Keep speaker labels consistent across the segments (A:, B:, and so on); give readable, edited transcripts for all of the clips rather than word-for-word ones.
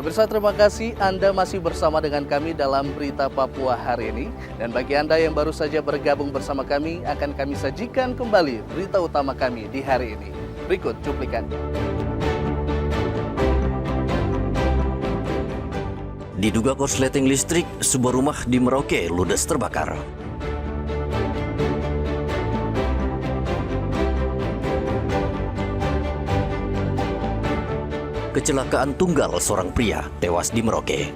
A: Pemirsa, terima kasih Anda masih bersama dengan kami dalam Berita Papua hari ini. Dan bagi Anda yang baru saja bergabung bersama kami, akan kami sajikan kembali berita utama kami di hari ini. Berikut cuplikannya.
B: Diduga korsleting listrik, sebuah rumah di Merauke ludes terbakar. Kecelakaan tunggal seorang pria tewas di Merauke.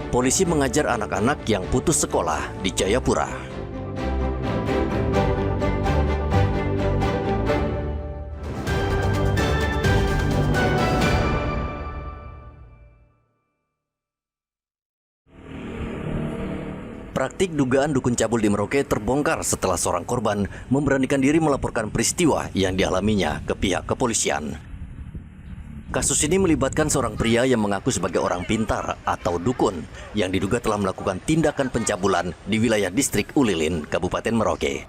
B: Polisi mengajar anak-anak yang putus sekolah di Jayapura. Praktik dugaan dukun cabul di Merauke terbongkar setelah seorang korban memberanikan diri melaporkan peristiwa yang dialaminya ke pihak kepolisian. Kasus ini melibatkan seorang pria yang mengaku sebagai orang pintar atau dukun yang diduga telah melakukan tindakan pencabulan di wilayah distrik Ulilin, Kabupaten Merauke.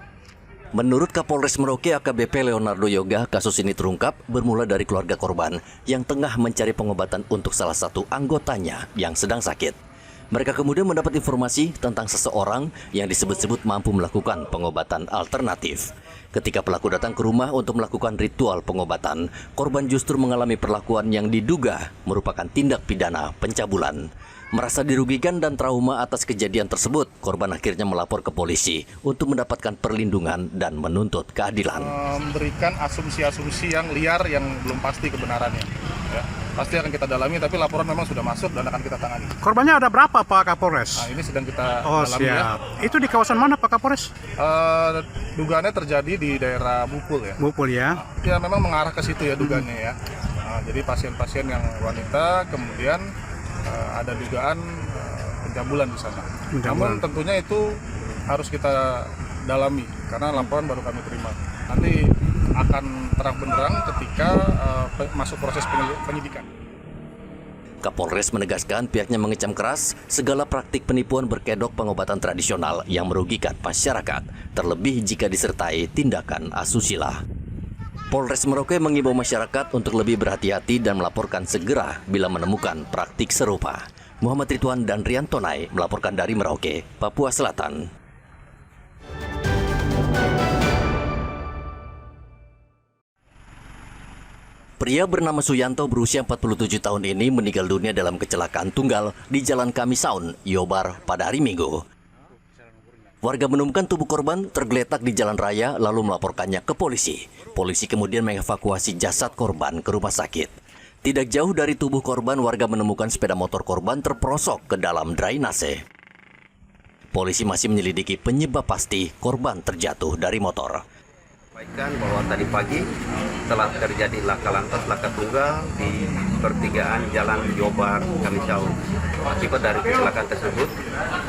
B: Menurut Kapolres Merauke AKBP Leonardo Yoga, kasus ini terungkap bermula dari keluarga korban yang tengah mencari pengobatan untuk salah satu anggotanya yang sedang sakit. Mereka kemudian mendapat informasi tentang seseorang yang disebut-sebut mampu melakukan pengobatan alternatif. Ketika pelaku datang ke rumah untuk melakukan ritual pengobatan, korban justru mengalami perlakuan yang diduga merupakan tindak pidana pencabulan. Merasa dirugikan dan trauma atas kejadian tersebut, korban akhirnya melapor ke polisi untuk mendapatkan perlindungan dan menuntut keadilan.
C: Memberikan asumsi-asumsi yang liar yang belum pasti kebenarannya. Ya, pasti akan kita dalami, tapi laporan memang sudah masuk dan akan kita tangani.
D: Korbannya ada berapa, Pak Kapolres?
C: Nah, ini sedang kita dalami.
D: Siap.
C: Ya.
D: Itu di kawasan mana, Pak Kapolres?
C: Dugaannya terjadi di daerah Bupul ya.
D: Bupul ya.
C: Ya, memang mengarah ke situ ya dugaannya ya. Jadi pasien-pasien yang wanita, kemudian ada dugaan pencabulan di sana. Namun tentunya itu harus kita dalami karena laporan baru kami terima. Nanti akan terang benderang ketika masuk proses penyidikan.
B: Kapolres menegaskan pihaknya mengecam keras segala praktik penipuan berkedok pengobatan tradisional yang merugikan masyarakat, terlebih jika disertai tindakan asusila. Polres Merauke mengimbau masyarakat untuk lebih berhati-hati dan melaporkan segera bila menemukan praktik serupa. Muhammad Ridwan dan Rian Tonai melaporkan dari Merauke, Papua Selatan. Pria bernama Suyanto berusia 47 tahun ini meninggal dunia dalam kecelakaan tunggal di Jalan Kamisaun, Yobar pada hari Minggu. Warga menemukan tubuh korban tergeletak di jalan raya lalu melaporkannya ke polisi. Polisi kemudian mengevakuasi jasad korban ke rumah sakit. Tidak jauh dari tubuh korban, warga menemukan sepeda motor korban terperosok ke dalam drainase. Polisi masih menyelidiki penyebab pasti korban terjatuh dari motor.
E: Sampaikan bahwa tadi pagi telah terjadi laka tunggal di pertigaan Jalan Yobar Kamisau. Akibat dari kecelakaan tersebut,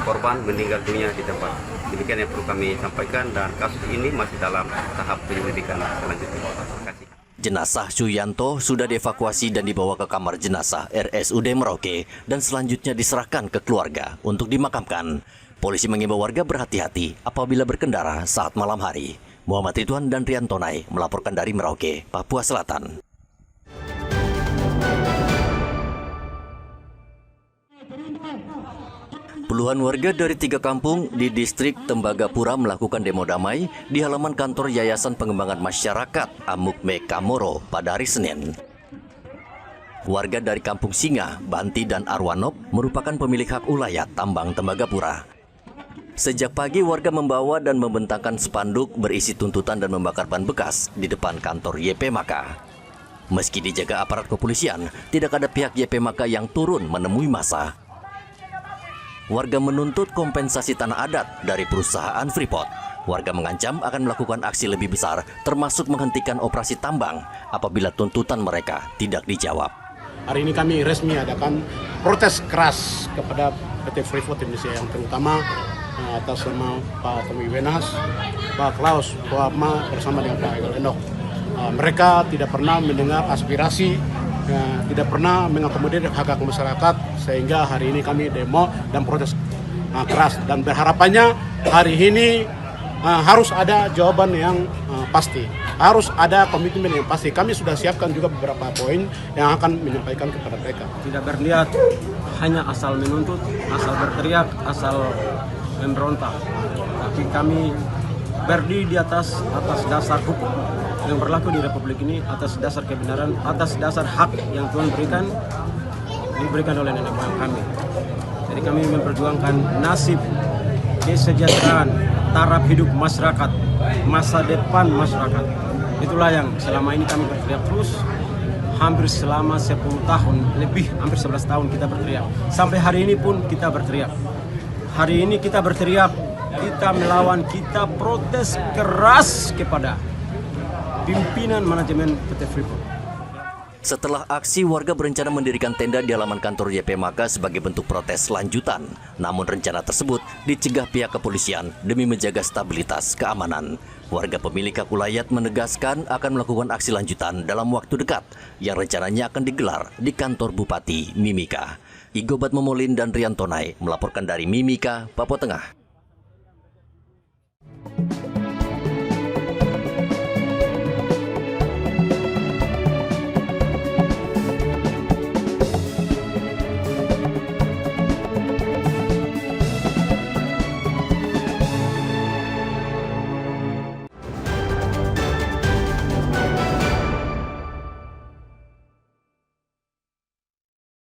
E: korban meninggal dunia di tempat. Demikian yang perlu kami sampaikan dan kasus ini masih dalam tahap penyelidikan selanjutnya. Terima kasih.
B: Jenazah Suyanto sudah dievakuasi dan dibawa ke kamar jenazah RSUD Merauke dan selanjutnya diserahkan ke keluarga untuk dimakamkan. Polisi mengimbau warga berhati-hati apabila berkendara saat malam hari. Muhammad Ridwan dan Rian Tonai melaporkan dari Merauke, Papua Selatan. Puluhan warga dari 3 kampung di distrik Tembagapura melakukan demo damai di halaman kantor Yayasan Pengembangan Masyarakat Amukme Kamoro pada hari Senin. Warga dari kampung Singa, Banti, dan Arwanop merupakan pemilik hak ulayat tambang Tembagapura. Sejak pagi warga membawa dan membentangkan spanduk berisi tuntutan dan membakar ban bekas di depan kantor YP Maka. Meski dijaga aparat kepolisian, tidak ada pihak YP Maka yang turun menemui massa. Warga menuntut kompensasi tanah adat dari perusahaan Freeport. Warga mengancam akan melakukan aksi lebih besar, termasuk menghentikan operasi tambang apabila tuntutan mereka tidak dijawab.
D: Hari ini kami resmi adakan protes keras kepada PT Freeport Indonesia yang terutama atas nama Pak Tommy Wenas, Pak Klaus, Pak Ma bersama dengan Pak Egil Endok. Mereka tidak pernah mendengar aspirasi, tidak pernah mengakomodir hak-hak masyarakat, sehingga hari ini kami demo dan protes keras. Dan berharapannya hari ini harus ada jawaban yang pasti. Harus ada komitmen yang pasti. Kami sudah siapkan juga beberapa poin yang akan menyampaikan kepada mereka.
F: Tidak berniat hanya asal menuntut, asal berteriak, asal memberontak. Tapi kami berdiri di atas dasar hukum yang berlaku di Republik ini, atas dasar kebenaran, atas dasar hak yang Tuhan diberikan oleh nenek moyang kami. Jadi kami memperjuangkan nasib, kesejahteraan, taraf hidup masyarakat, masa depan masyarakat. Itulah yang selama ini kami berteriak terus. Hampir selama 10 tahun, lebih hampir 11 tahun kita berteriak. Sampai hari ini pun kita berteriak. Hari ini kita berteriak, kita melawan, kita protes keras kepada pimpinan manajemen PT Freeport.
B: Setelah aksi, warga berencana mendirikan tenda di halaman kantor YP Maka sebagai bentuk protes lanjutan. Namun rencana tersebut dicegah pihak kepolisian demi menjaga stabilitas keamanan. Warga pemilik Kakulayat menegaskan akan melakukan aksi lanjutan dalam waktu dekat yang rencananya akan digelar di kantor Bupati Mimika. Igo Batmomolin dan Rian Tonai melaporkan dari Mimika, Papua Tengah.